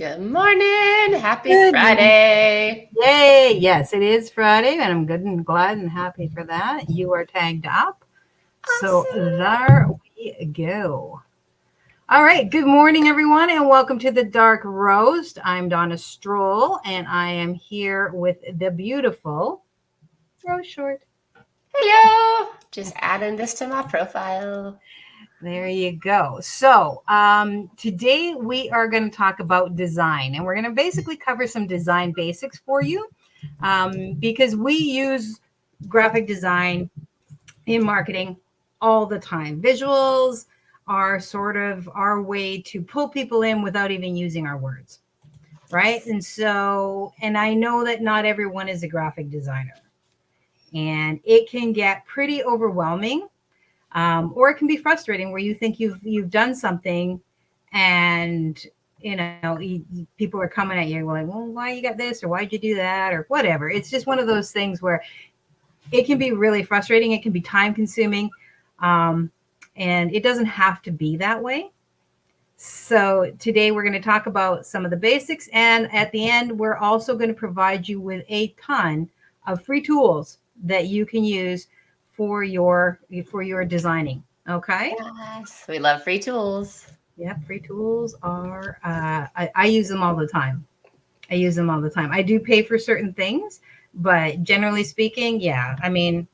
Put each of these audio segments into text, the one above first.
Good morning. Happy Good Friday. Yay. Yes, it is Friday, and I'm good and glad and happy for that. You are tagged up. So Awesome. there we go. All right. Good morning, everyone, and welcome to the Dark Roast. I'm Donna Stroll, and I am here with the beautiful Rose Short. Hello. Just adding this to my profile. There you go. So today we are going to talk about design, and we're going to basically cover some design basics for you because we use graphic design in marketing all the time. Visuals are sort of our way to pull people in without even using our words, right? And I know that not everyone is a graphic designer, and it can get pretty overwhelming, or it can be frustrating where you think you've done something, and people are coming at you like, well, why you got this, or why'd you do that, or whatever. It's just one of those things where it can be really frustrating. It can be time consuming. Um, and it doesn't have to be that way. So today we're going to talk about some of the basics. And at the end, we're also going to provide you with a ton of free tools that you can use for your designing. Okay. Yes. We love free tools. Yeah, free tools are, I use them all the time. I use them all the time. I do pay for certain things, but generally speaking, yeah, I mean,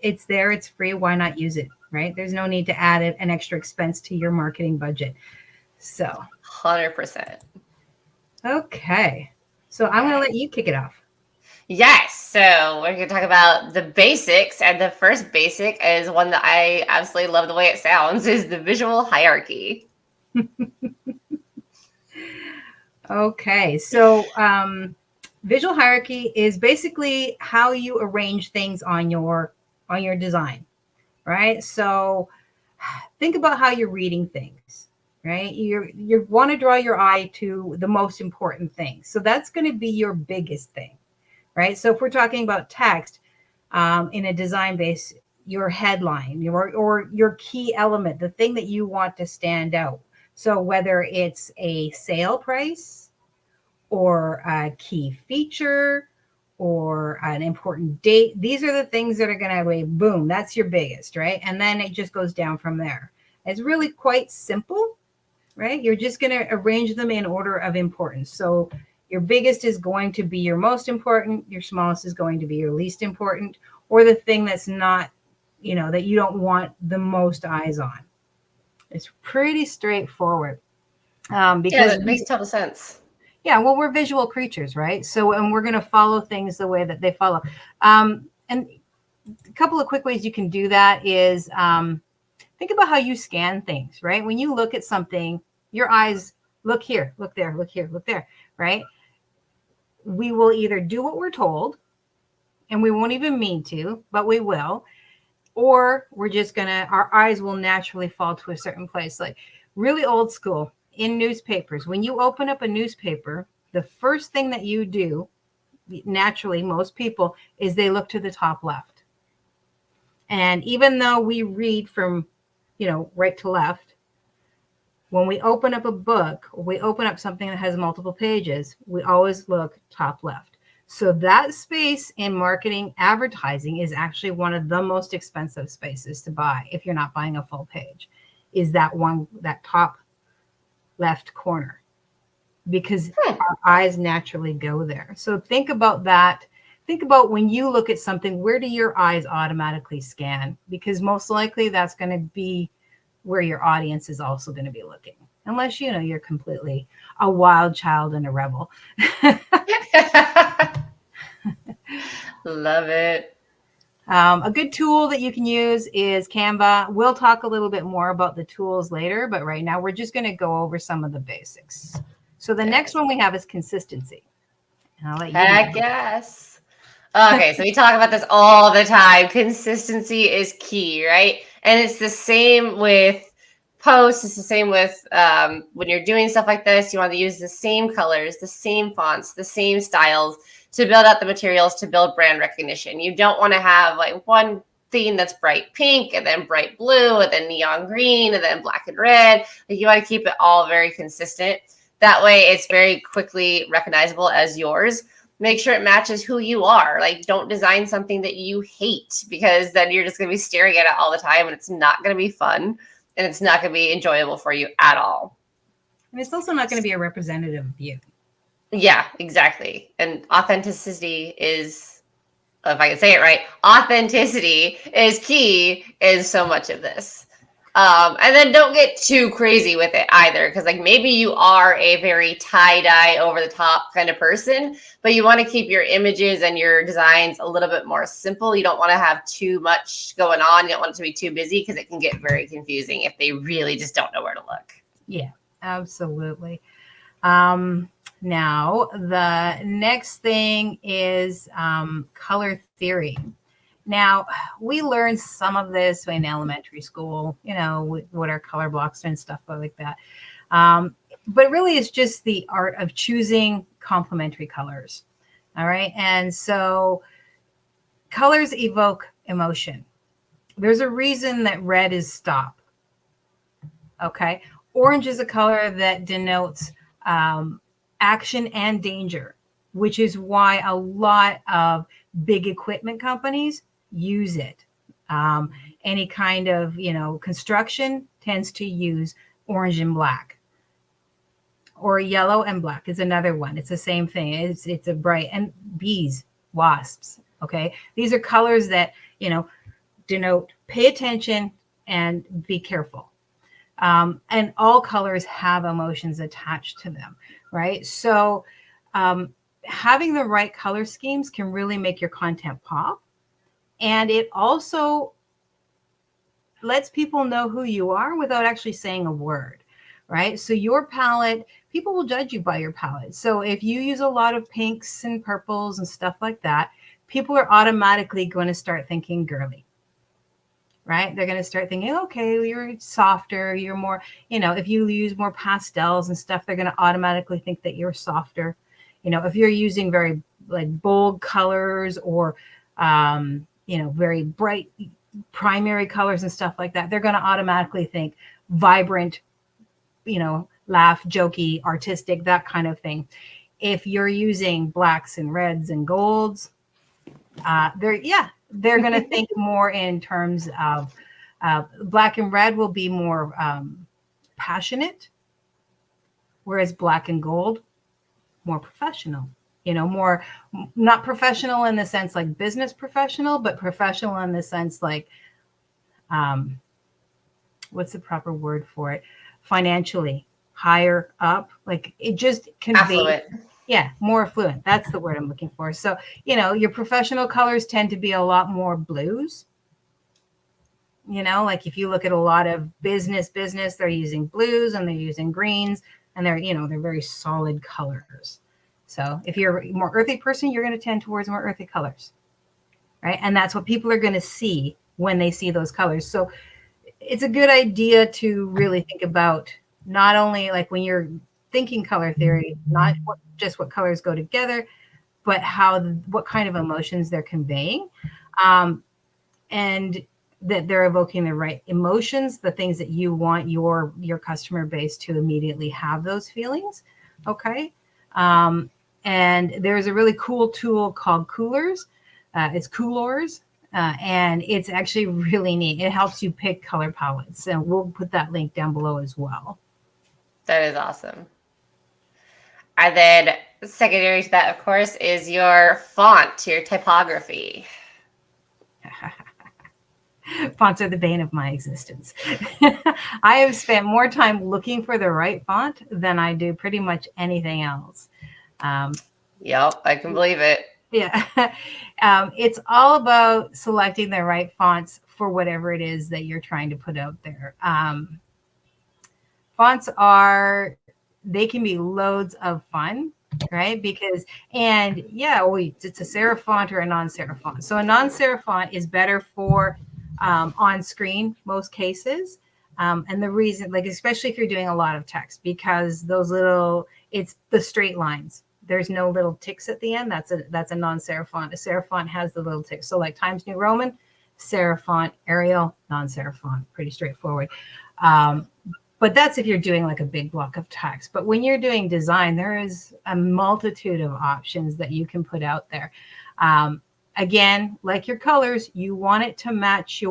it's there, it's free. Why not use it? Right? There's no need to add an extra expense to your marketing budget. So, 100%. okay. So I'm going to let you kick it off. Yes. So we're going to talk about the basics. And the first basic is one that I absolutely love the way it sounds is the visual hierarchy. Okay. So, visual hierarchy is basically how you arrange things on your design, right? So, think about how you're reading things, right? You want to draw your eye to the most important things. So that's going to be your biggest thing, right? So if we're talking about text in a design base, your headline, or your key element, the thing that you want to stand out. So whether it's a sale price or a key feature or an important date, these are the things that are going to be boom, that's your biggest, right? And then it just goes down from there. It's really quite simple, right? You're just going to arrange them in order of importance. So your biggest is going to be your most important, your smallest is going to be your least important, or the thing that's not, that you don't want the most eyes on. It's pretty straightforward. Yeah, Because that makes total sense. yeah, well, we're visual creatures, right? So, and we're going to follow things the way that they follow. And a couple of quick ways you can do that is think about how you scan things, right? When you look at something, your eyes look here, look there, look here, look there, right? We will either do what we're told, and we won't even mean to, but we will, or we're just gonna, our eyes will naturally fall to a certain place. Like really old school in newspapers, when you open up a newspaper, the first thing that you do, naturally, most people, is they look to the top left. And even though we read from, right to left, when we open up a book, or we open up something that has multiple pages, we always look top left. So that space in marketing advertising is actually one of the most expensive spaces to buy if you're not buying a full page, is that top left corner, because our eyes naturally go there. So think about that. Think about when you look at something, where do your eyes automatically scan? Because most likely that's going to be where your audience is also going to be looking, unless you're completely a wild child and a rebel. Love it. A good tool that you can use is Canva. We'll talk a little bit more about the tools later, but right now we're just going to go over some of the basics. So the next one we have is consistency. And I'll let you Heck know. yes. Okay, so we talk about this all the time. Consistency is key, right? And it's the same with posts. It's the same with when you're doing stuff like this. You want to use the same colors, the same fonts, the same styles to build out the materials to build brand recognition. You don't want to have like one theme that's bright pink and then bright blue and then neon green and then black and red. Like you want to keep it all very consistent. That way it's very quickly recognizable as yours. Make sure it matches who you are. Like, don't design something that you hate, because then you're just going to be staring at it all the time and it's not going to be fun and it's not going to be enjoyable for you at all. And it's also not going to be a representative of you. Yeah, exactly. And authenticity is, if I can say it right, authenticity is key in so much of this. And then don't get too crazy with it either, because like maybe you are a very tie-dye over the top kind of person, but you want to keep your images and your designs a little bit more simple. You don't want to have too much going on. You don't want it to be too busy, because it can get very confusing if they really just don't know where to look. Yeah, absolutely. Now, the next thing is color theory. Now, we learned some of this in elementary school, you know, what are color blocks and stuff like that. But really, it's just the art of choosing complementary colors. All right. And so colors evoke emotion. There's a reason that red is stop. Okay. Orange is a color that denotes action and danger, which is why a lot of big equipment companies use it. Any kind of, you know, construction tends to use orange and black, or yellow and black is another one. It's the same thing. It's a bright, and bees, wasps. Okay. These are colors that, you know, denote pay attention and be careful. And all colors have emotions attached to them, right? So having the right color schemes can really make your content pop. And it also lets people know who you are without actually saying a word, right? So your palette, people will judge you by your palette. So if you use a lot of pinks and purples and stuff like that, people are automatically going to start thinking girly. Right? They're going to start thinking, okay, you're softer, you're more, you know, if you use more pastels and stuff, they're going to automatically think that you're softer. You know, if you're using very like bold colors or, you know, very bright primary colors and stuff like that, they're going to automatically think vibrant, you know, laugh, jokey, artistic, that kind of thing. If you're using blacks and reds and golds, they're going to think more in terms of black and red will be more passionate, whereas black and gold, more professional, you know, more not professional in the sense like business professional, but professional in the sense like, what's the proper word for it? Financially higher up, like it just conveys. Yeah, more affluent. That's the word I'm looking for. So, you know, your professional colors tend to be a lot more blues. You know, like if you look at a lot of business, they're using blues and they're using greens, and they're, you know, they're very solid colors. So if you're a more earthy person, you're going to tend towards more earthy colors, right? And that's what people are going to see when they see those colors. So it's a good idea to really think about not only like when you're thinking color theory, not just what colors go together, but what kind of emotions they're conveying, and that they're evoking the right emotions, the things that you want your customer base to immediately have those feelings. Okay. And there's a really cool tool called Coolors. It's Coolors. And it's actually really neat. It helps you pick color palettes. And we'll put that link down below as well. That is awesome. And then secondary to that, of course, is your font, your typography. Fonts are the bane of my existence. I have spent more time looking for the right font than I do pretty much anything else. Yep, I can believe it. Yeah. It's all about selecting the right fonts for whatever it is that you're trying to put out there. Fonts they can be loads of fun, right? Because, and yeah, it's a serif font or a non-serif font. So a non-serif font is better for on screen, most cases. And the reason, like, especially if you're doing a lot of text, because it's the straight lines. There's no little ticks at the end. That's a non-serif font. A serif font has the little ticks. So like Times New Roman, serif font, Arial, non-serif font, pretty straightforward. But that's if you're doing like a big block of text. But when you're doing design, there is a multitude of options that you can put out there. Again, like your colors, you want it to match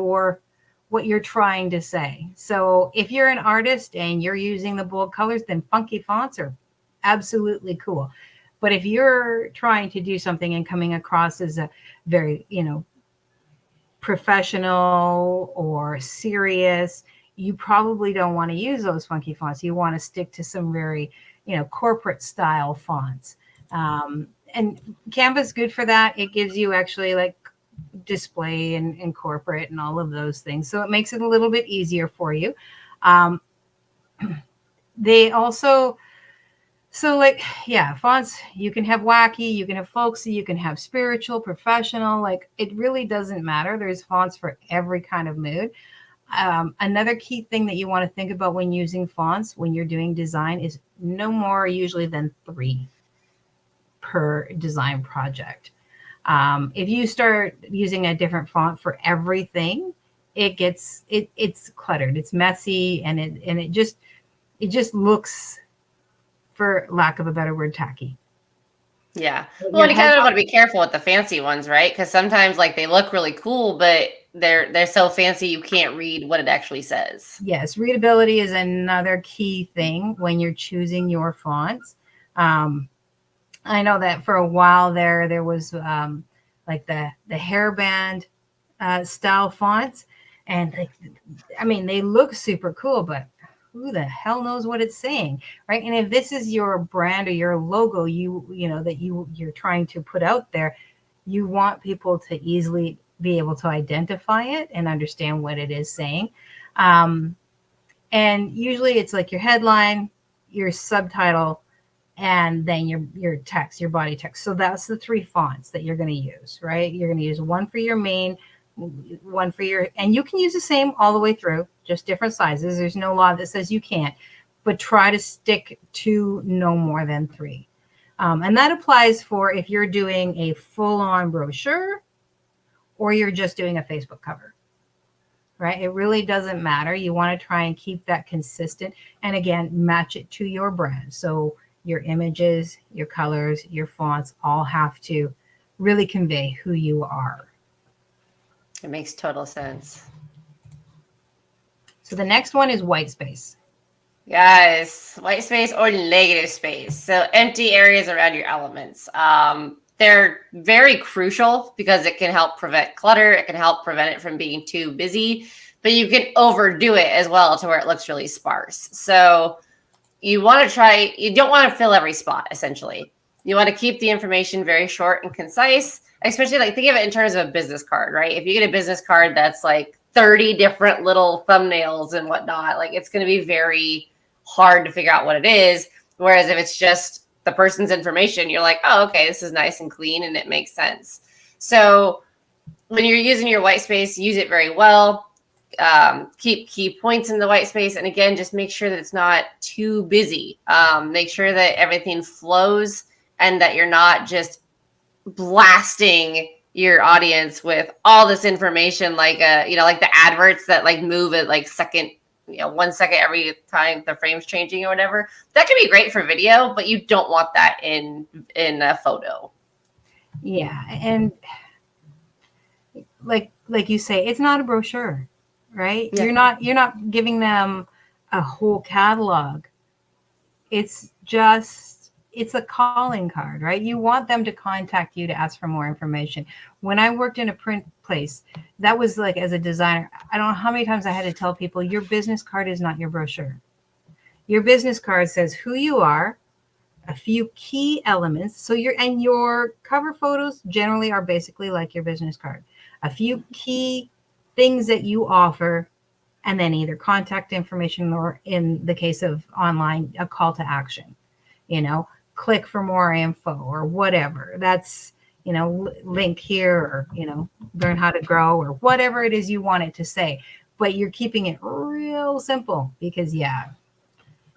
what you're trying to say. So if you're an artist and you're using the bold colors, then funky fonts are absolutely cool. But if you're trying to do something and coming across as a very, professional or serious, you probably don't want to use those funky fonts. You want to stick to some very, corporate style fonts. And Canva's good for that. It gives you actually like display and corporate and all of those things. So it makes it a little bit easier for you. They also, fonts, you can have wacky, you can have folksy, you can have spiritual, professional, like it really doesn't matter. There's fonts for every kind of mood. Another key thing that you want to think about when using fonts, when you're doing design, is no more usually than 3 per design project. If you start using a different font for everything, it's cluttered, it's messy, and it just looks, for lack of a better word, tacky. Yeah. Well, and you kind of want to be careful with the fancy ones, right? Because sometimes like they look really cool, but they're so fancy you can't read what it actually says. Yes, readability is another key thing when you're choosing your fonts. I know that for a while there was like the hairband style fonts, and they look super cool, but who the hell knows what it's saying, right? And if this is your brand or your logo, you're trying to put out there, you want people to easily be able to identify it and understand what it is saying. And usually it's like your headline, your subtitle, and then your text, your body text. So that's the 3 fonts that you're going to use, right? You're going to use one for your main, one for your, and you can use the same all the way through, just different sizes. There's no law that says you can't, but try to stick to no more than 3. And that applies for if you're doing a full-on brochure or you're just doing a Facebook cover, right? It really doesn't matter. You want to try and keep that consistent. And again, match it to your brand. So your images, your colors, your fonts all have to really convey who you are. It makes total sense. So the next one is white space. Yes, white space or negative space. So empty areas around your elements. They're very crucial because it can help prevent clutter. It can help prevent it from being too busy, but you can overdo it as well to where it looks really sparse. So you don't want to fill every spot, essentially. You want to keep the information very short and concise, especially like think of it in terms of a business card, right? If you get a business card that's like 30 different little thumbnails and whatnot, like it's going to be very hard to figure out what it is. Whereas if it's just the person's information, you're like, oh, okay, this is nice and clean and it makes sense. So when you're using your white space, use it very well. Keep key points in the white space. And again, just make sure that it's not too busy. Make sure that everything flows and that you're not just blasting your audience with all this information, like like the adverts that like move at like 1 second every time the frame's changing or whatever. That can be great for video, but you don't want that in a photo. Yeah, and like you say, it's not a brochure, right? Yeah. You're not giving them a whole catalog. It's a calling card, right? You want them to contact you to ask for more information. When I worked in a print place, that was like, as a designer, I don't know how many times I had to tell people, your business card is not your brochure. Your business card says who you are, a few key elements. So your cover photos generally are basically like your business card. A few key things that you offer, and then either contact information or, in the case of online, a call to action. Click for more info or whatever. That's, link here, or, learn how to grow, or whatever it is you want it to say. But you're keeping it real simple because,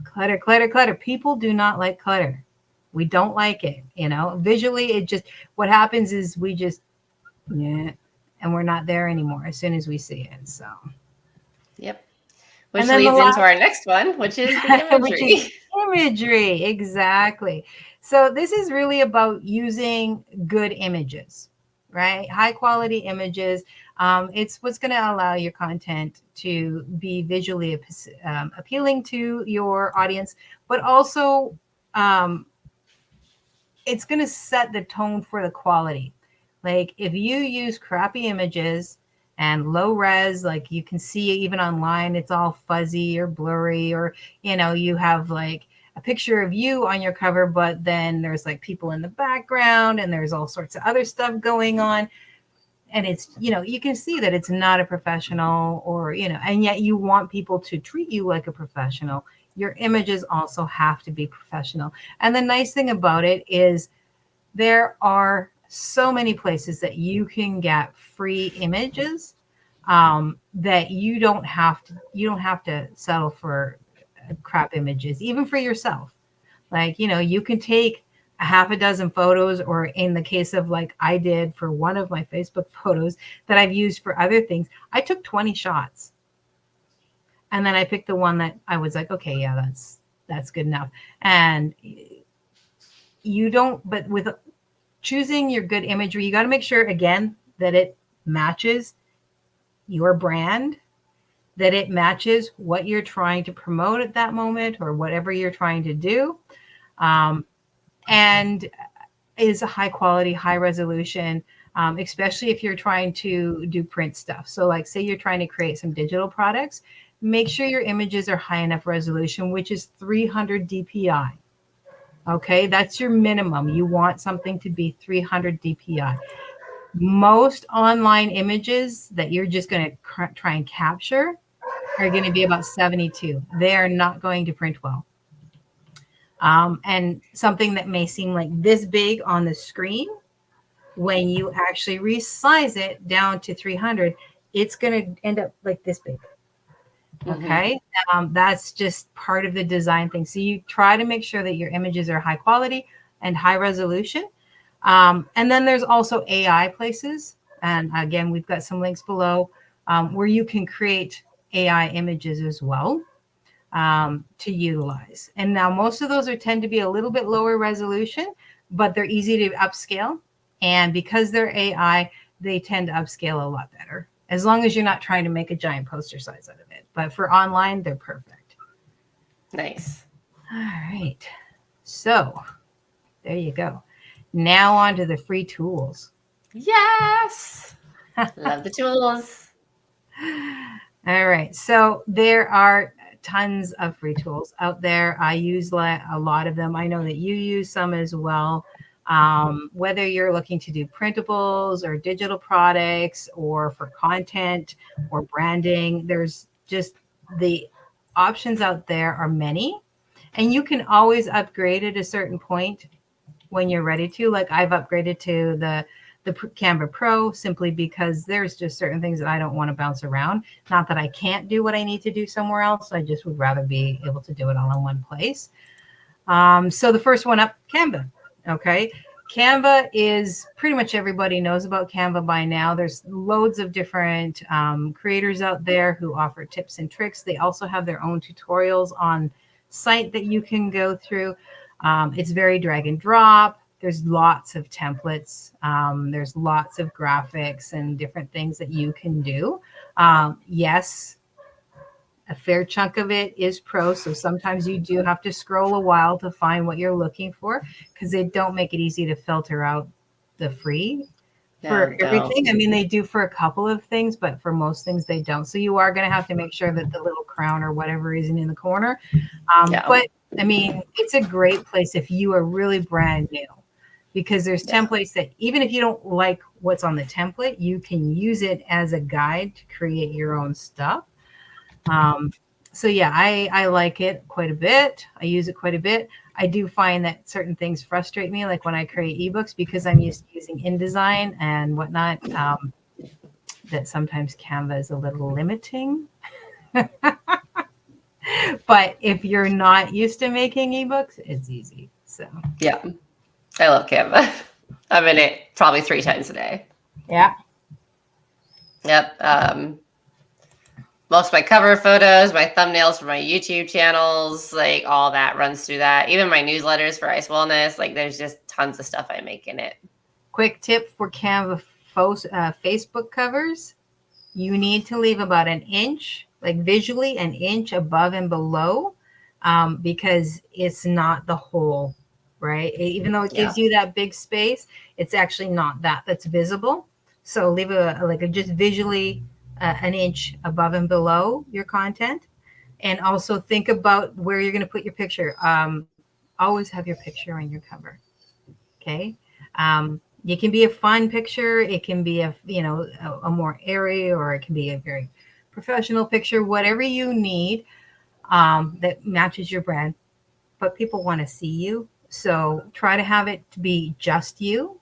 clutter, clutter, clutter. People do not like clutter. We don't like it. Visually, it just, what happens is we just, and we're not there anymore as soon as we see it. So, yep. Which And then leads the into our next one, which is the which imagery. is imagery, exactly. So this is really about using good images, right? High quality images. It's what's going to allow your content to be visually appealing to your audience, but also um, it's going to set the tone for the quality. Like if you use crappy images and low res, like you can see even online, it's all fuzzy or blurry, or, you know, you have like a picture of you on your cover, but then there's like people in the background and there's all sorts of other stuff going on. And it's, you know, you can see that it's not a professional, or, you know, and yet you want people to treat you like a professional. Your images also have to be professional. And the nice thing about it is there are so many places that you can get free images, that you don't have to settle for crap images, even for yourself. Like, you know, you can take a half a dozen photos, or in the case of like I did for one of my Facebook photos that I've used for other things, I took 20 shots. And then I picked the one that I was like, okay, yeah, that's good enough. And you don't, but with choosing your good imagery, you got to make sure again that it matches your brand, that it matches what you're trying to promote at that moment or whatever you're trying to do. And is a high quality, high resolution, especially if you're trying to do print stuff. So like say you're trying to create some digital products, make sure your images are high enough resolution, which is 300 DPI. Okay, that's your minimum. You want something to be 300 DPI. Most online images that you're just going to try and capture are going to be about 72. They are not going to print well. And something that may seem like this big on the screen, when you actually resize it down to 300, it's going to end up like this big. Okay. That's just part of the design thing. So you try to make sure that your images are high quality and high resolution. And then there's also AI places. And again, we've got some links below where you can create AI images as well to utilize. And now most of those tend to be a little bit lower resolution, but they're easy to upscale. And because they're AI, they tend to upscale a lot better, as long as you're not trying to make a giant poster size out of it. But for online, they're perfect. Nice. All right. So there you go. Now on to the free tools. Yes. Love the tools. All right. So there are tons of free tools out there. I use a lot of them. I know that you use some as well. Whether you're looking to do printables or digital products or for content or branding, there's just the options out there are many, and you can always upgrade at a certain point when you're ready to. Like I've upgraded to the Canva Pro simply because there's just certain things that I don't want to bounce around. Not that I can't do what I need to do somewhere else. I just would rather be able to do it all in one place. So the first one up, Canva. Okay. Canva is pretty much everybody knows about Canva by now. There's loads of different creators out there who offer tips and tricks. They also have their own tutorials on site that you can go through. It's very drag and drop. There's lots of templates. There's lots of graphics and different things that you can do. Yes, a fair chunk of it is pro. So sometimes you do have to scroll a while to find what you're looking for, because they don't make it easy to filter out the free for everything. I mean, they do for a couple of things, but for most things they don't. So you are going to have to make sure that the little crown or whatever isn't in the corner. But I mean, it's a great place if you are really brand new, because there's templates that even if you don't like what's on the template, you can use it as a guide to create your own stuff. So yeah, I like it quite a bit. I use it quite a bit. I do find that certain things frustrate me, like when I create ebooks, because I'm used to using InDesign and whatnot, that sometimes Canva is a little limiting. But if you're not used to making ebooks, it's easy. So yeah, I love Canva. I'm in it probably 3 times a day. Yeah. Yep. most of my cover photos, my thumbnails for my YouTube channels, like all that runs through that. Even my newsletters for Ice Wellness, like there's just tons of stuff I make in it. Quick tip for Canva Facebook covers. You need to leave about an inch, like visually an inch above and below, because it's not the whole, right? Even though it gives you that big space, it's actually not that's visible. So leave just visually an inch above and below your content. And also think about where you're going to put your picture. Always have your picture on your cover. Okay. It can be a fun picture. It can be a more airy, or it can be a very professional picture, whatever you need that matches your brand. But people want to see you. So try to have it to be just you,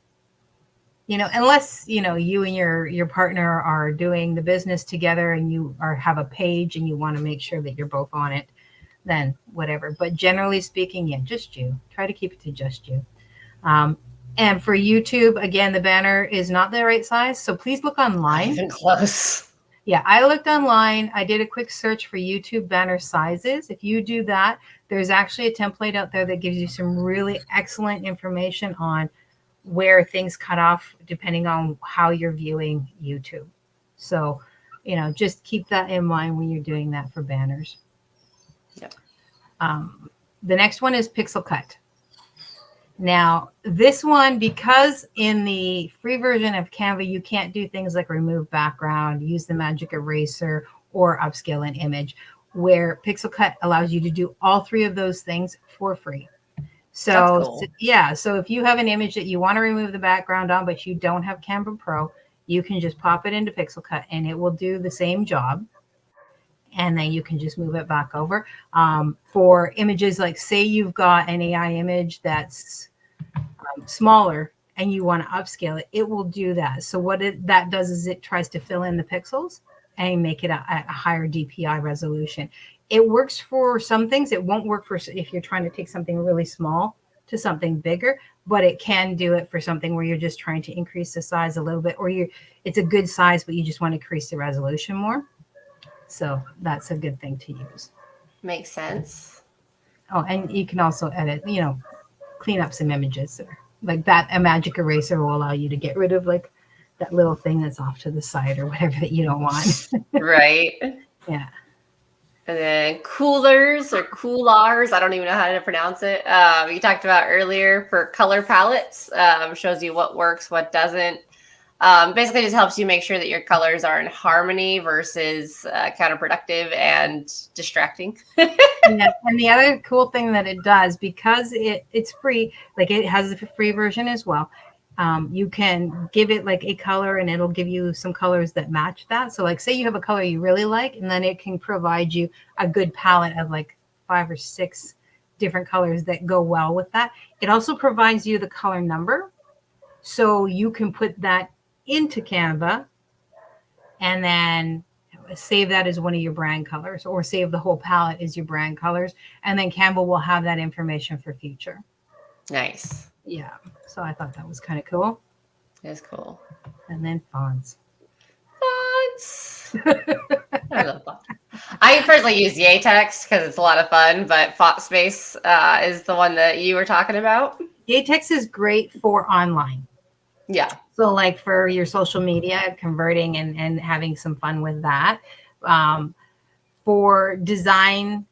unless, you and your partner are doing the business together and you have a page and you want to make sure that you're both on it, then whatever. But generally speaking, yeah, just you. Try to keep it to just you. And for YouTube, again, the banner is not the right size. So please look online. Not even close. Yeah, I looked online. I did a quick search for YouTube banner sizes. If you do that, there's actually a template out there that gives you some really excellent information on where things cut off depending on how you're viewing YouTube. So, just keep that in mind when you're doing that for banners. Yep. The next one is Pixel Cut. Now, this one, because in the free version of Canva, you can't do things like remove background, use the magic eraser, or upscale an image, where Pixel Cut allows you to do all three of those things for free. So, cool. So if you have an image that you want to remove the background on, but you don't have Canva Pro, you can just pop it into Pixel Cut and it will do the same job. And then you can just move it back over. For images, like say you've got an AI image that's smaller and you want to upscale it, it will do that. So what that does is it tries to fill in the pixels and make it at a higher DPI resolution. It works for some things. It won't work for if you're trying to take something really small to something bigger, but it can do it for something where you're just trying to increase the size a little bit, or it's a good size, but you just want to increase the resolution more. So that's a good thing to use. Makes sense. Oh, and you can also edit, clean up some images. Like that, a magic eraser will allow you to get rid of like that little thing that's off to the side or whatever that you don't want. Right. Yeah. And then coolers or coolars, I don't even know how to pronounce it. You talked about earlier for color palettes, shows you what works, what doesn't. Basically just helps you make sure that your colors are in harmony versus counterproductive and distracting. Yeah. And the other cool thing that it does, because it's free, like it has a free version as well. You can give it like a color and it'll give you some colors that match that. So like say you have a color you really like, and then it can provide you a good palette of like 5 or 6 different colors that go well with that. It also provides you the color number. So you can put that into Canva and then save that as one of your brand colors, or save the whole palette as your brand colors. And then Canva will have that information for future. Nice. Yeah. So I thought that was kind of cool. That's cool. And then fonts. Fonts. I love fonts. I personally use Text because it's a lot of fun, but Font Space is the one that you were talking about. Text is great for online. Yeah. So like for your social media, converting and having some fun with that. For design,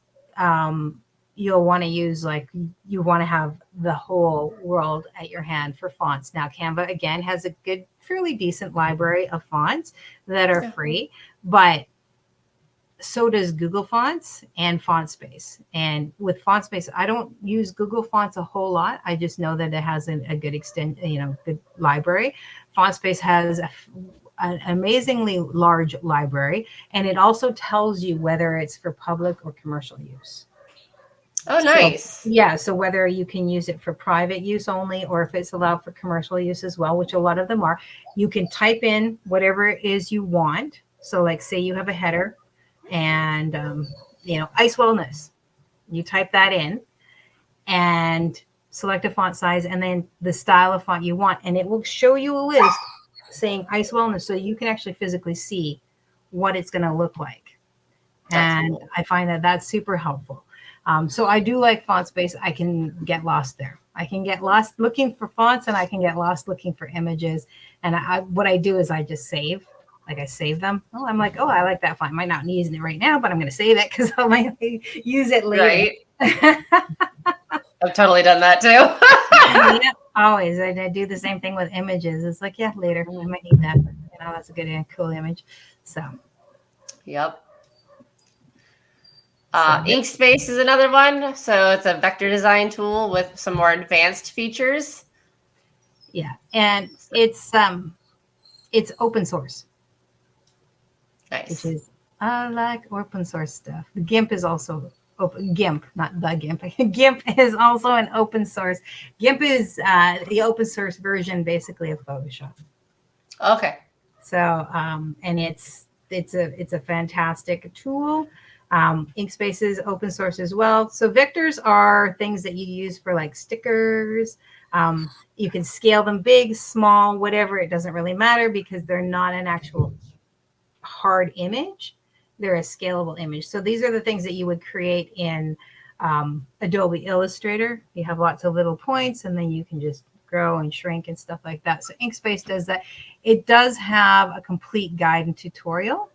you'll want to use you want to have the whole world at your hand for fonts. Now, Canva, again, has a good, fairly decent library of fonts that are free, but so does Google Fonts and FontSpace. And with FontSpace, I don't use Google Fonts a whole lot. I just know that it has a good good library. FontSpace has an amazingly large library, and it also tells you whether it's for public or commercial use. Oh, nice. So, yeah. So whether you can use it for private use only, or if it's allowed for commercial use as well, which a lot of them are, you can type in whatever it is you want. So like say you have a header and, Ice Wellness, you type that in and select a font size and then the style of font you want. And it will show you a list saying Ice Wellness. So you can actually physically see what it's going to look like. And Absolutely. I find that that's super helpful. So I do like font space. I can get lost there. I can get lost looking for fonts, and I can get lost looking for images. And what I do is I just save. Like I save them. Oh, I'm like, oh, I like that font. I might not be using it right now, but I'm going to save it because I might use it later. Right. I've totally done that too. Yeah, always. I do the same thing with images. It's like, yeah, later. I Mm. might need that. That's a good and cool image. So, Yep. so Inkspace is another one. So it's a vector design tool with some more advanced features. yeah, and it's open source, which Nice. is I like open source stuff. The GIMP is also open. GIMP, not the GIMP. GIMP is also an open source. GIMP is the open source version, basically, of Photoshop. Okay. So, and it's a fantastic tool. Inkspace is open source as well. So vectors are things that you use for like stickers. You can scale them big, small, whatever. It doesn't really matter because they're not an actual hard image. They're a scalable image. So these are the things that you would create in Adobe Illustrator. You have lots of little points, and then you can just grow and shrink and stuff like that. So Inkspace does that. It does have a complete guide and tutorial.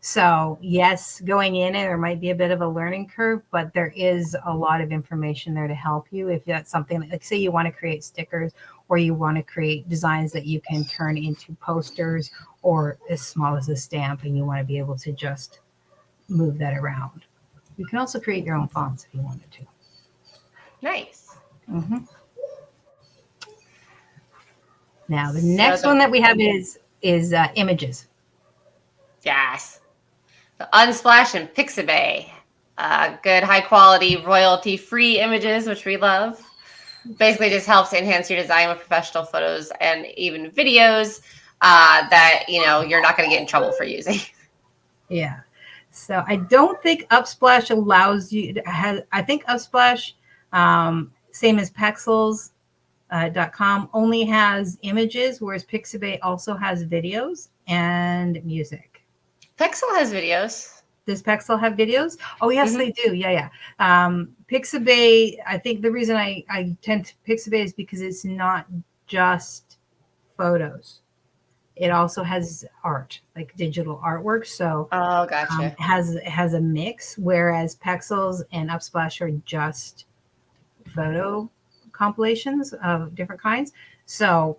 So yes, going in it, there might be a bit of a learning curve, but there is a lot of information there to help you. If that's something like say you want to create stickers or you want to create designs that you can turn into posters or as small as a stamp and you want to be able to just move that around. You can also create your own fonts if you wanted to. Nice. Mm-hmm. Now, the So next one that we have is images. yes. The Unsplash and Pixabay. Good high quality royalty free images, which we love. Basically just helps enhance your design with professional photos and even videos that you're not going to get in trouble for using. Yeah. So I don't think Upsplash allows you to have, I think Upsplash, same as Pexels.com, only has images, whereas Pixabay also has videos and music. Pexel has videos. Does Pexel have videos? Oh, yes, they do. Yeah. Pixabay, I think the reason I tend to Pixabay is because it's not just photos. It also has art, like digital artwork. So Oh, gotcha. it has a mix, whereas Pexels and Upsplash are just photo compilations of different kinds. So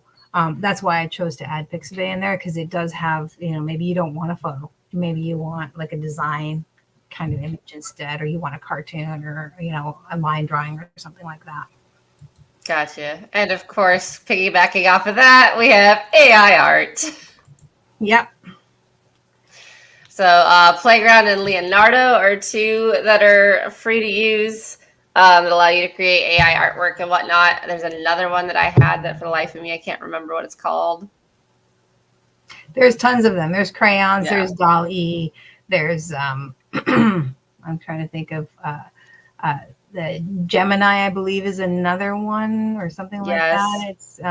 that's why I chose to add Pixabay in there, because it does have, maybe you don't want a photo. Maybe you want like a design kind of image instead, or you want a cartoon or, a line drawing or something like that. Gotcha. And of course, piggybacking off of that, we have AI art. Yep. So Playground and Leonardo are two that are free to use that allow you to create AI artwork and whatnot. There's another one that I had that for the life of me, I can't remember what it's called. There's tons of them. There's crayons, Yeah. there's DALL-E, there's, I'm trying to think of the Gemini, I believe, is another one or something like that. It's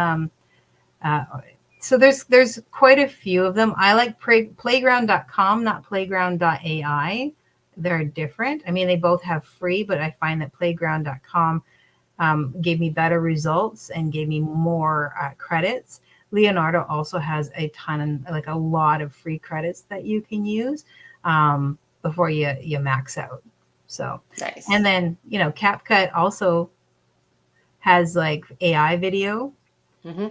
so there's quite a few of them. I like playground.com, not playground.ai. They're different. I mean, they both have free, but I find that playground.com gave me better results and gave me more credits. Leonardo also has a lot of free credits that you can use before you max out. So Nice. And then, CapCut also has like AI video. Mm-hmm.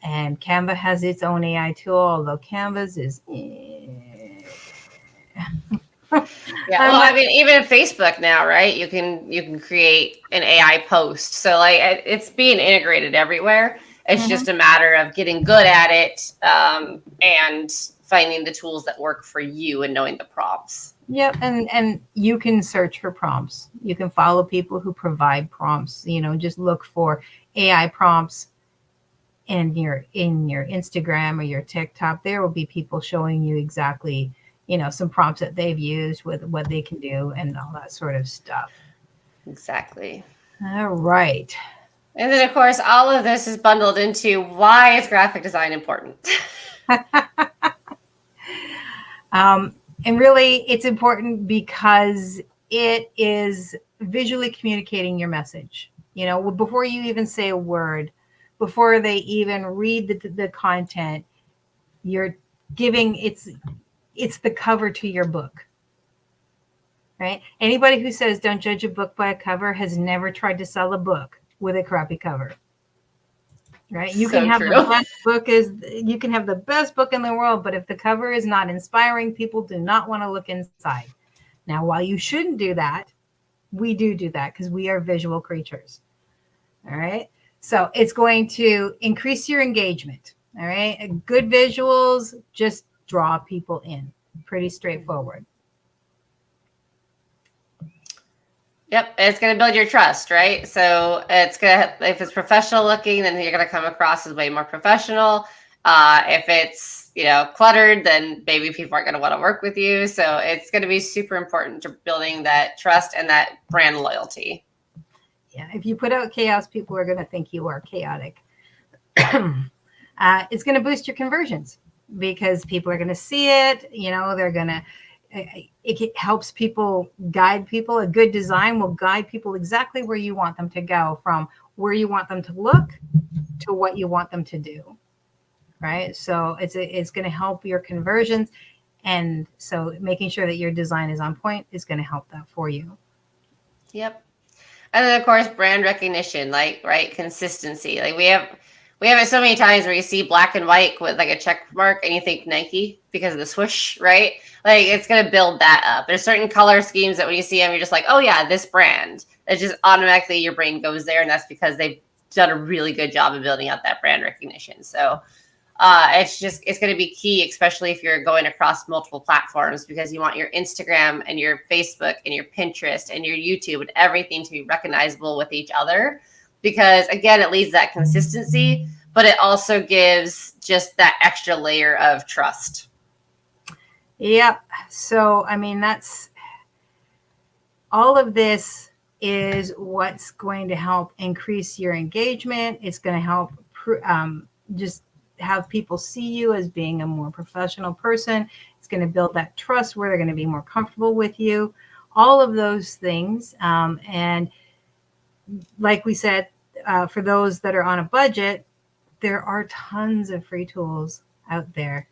And Canva has its own AI tool, although Canva's is. Yeah, well, I mean, even Facebook now, right? You can create an AI post, so like it's being integrated everywhere. It's just a matter of getting good at it and finding the tools that work for you and knowing the prompts. Yep, and you can search for prompts. You can follow people who provide prompts. Just look for AI prompts in your Instagram or your TikTok. There will be people showing you exactly, some prompts that they've used with what they can do and all that sort of stuff. Exactly. All right. And then, of course, all of this is bundled into why is graphic design important? And really, it's important because it is visually communicating your message. You know, before you even say a word, before they even read the content, you're giving it's the cover to your book, right? Anybody who says don't judge a book by a cover has never tried to sell a book with a crappy cover. Right? You can So have true. the best book is you can have the best book in the world, but if the cover is not inspiring, people do not want to look inside. Now, while you shouldn't do that, we do that because we are visual creatures. All right. So it's going to increase your engagement. All right. Good visuals just draw people in. Pretty straightforward. Yep, it's going to build your trust, right? So it's going to, if it's professional looking, then you're going to come across as way more professional. If it's, cluttered, then maybe people aren't going to want to work with you. So it's going to be super important to building that trust and that brand loyalty. Yeah, if you put out chaos, people are going to think you are chaotic. It's going to boost your conversions because people are going to see it. They're going to, it helps people, guide people. A good design will guide people exactly where you want them to go, from where you want them to look to what you want them to do. Right. So it's going to help your conversions. And so making sure that your design is on point is going to help that for you. Yep. And then of course, brand recognition, right? Consistency. Like we have it so many times where you see black and white with like a check mark and you think Nike because of the swoosh, right? Like it's going to build that up. There's certain color schemes that when you see them, you're just like, oh yeah, this brand. It's just automatically your brain goes there. And that's because they've done a really good job of building out that brand recognition. So it's going to be key, especially if you're going across multiple platforms, because you want your Instagram and your Facebook and your Pinterest and your YouTube and everything to be recognizable with each other. Because again, it leads that consistency, but it also gives just that extra layer of trust. Yep. So, I mean, that's all of this is what's going to help increase your engagement. It's going to help just have people see you as being a more professional person. It's going to build that trust where they're going to be more comfortable with you. All of those things. And like we said, for those that are on a budget, there are tons of free tools out there.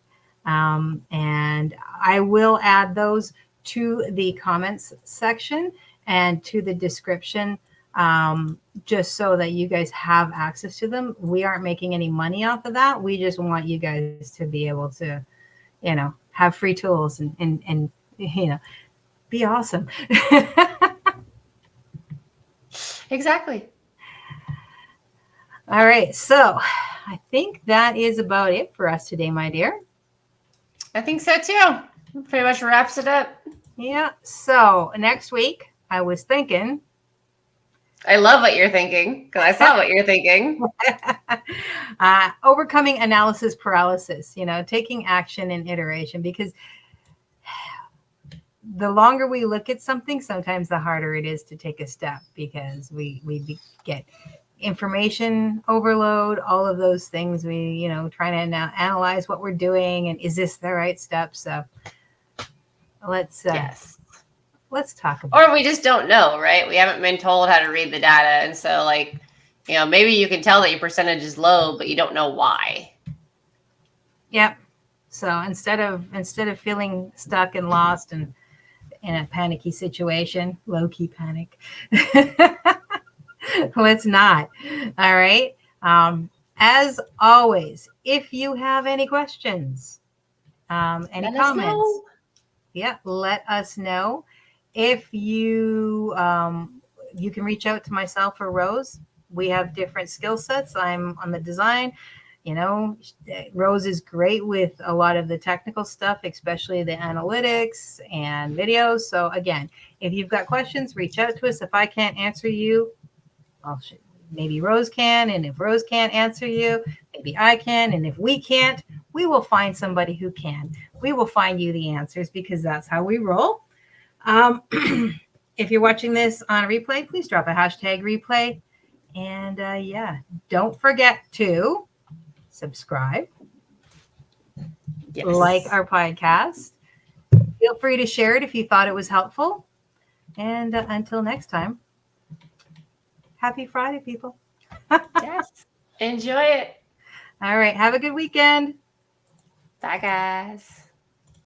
And I will add those to the comments section and to the description, just so that you guys have access to them. We aren't making any money off of that. We just want you guys to be able to, have free tools and be awesome. Exactly. All right. So I think that is about it for us today, my dear. I think so too. Pretty much wraps it up. Yeah. So next week, I was thinking. I love what you're thinking because I saw what you're thinking. Overcoming analysis paralysis, taking action and iteration, because the longer we look at something, sometimes the harder it is to take a step, because we get information overload, all of those things. We, trying to analyze what we're doing and is this the right step? So let's talk about Or we just don't know, right? We haven't been told how to read the data. And so maybe you can tell that your percentage is low, but you don't know why. Yep. So instead of feeling stuck and lost and in a panicky situation, low-key panic, let's not. All right. As always, if you have any questions, any comments, let us know. If you you can reach out to myself or Rose. We have different skill sets. I'm on the design. Rose is great with a lot of the technical stuff, especially the analytics and videos. So again, if you've got questions, reach out to us. If I can't answer you, maybe Rose can. And if Rose can't answer you, maybe I can. And if we can't, we will find somebody who can. We will find you the answers, because that's how we roll. If you're watching this on a replay, please drop a hashtag replay. And don't forget to subscribe, like our podcast, Feel free to share it if you thought it was helpful. And until next time, happy Friday, people. Yes. Enjoy it. All right. Have a good weekend. Bye, guys.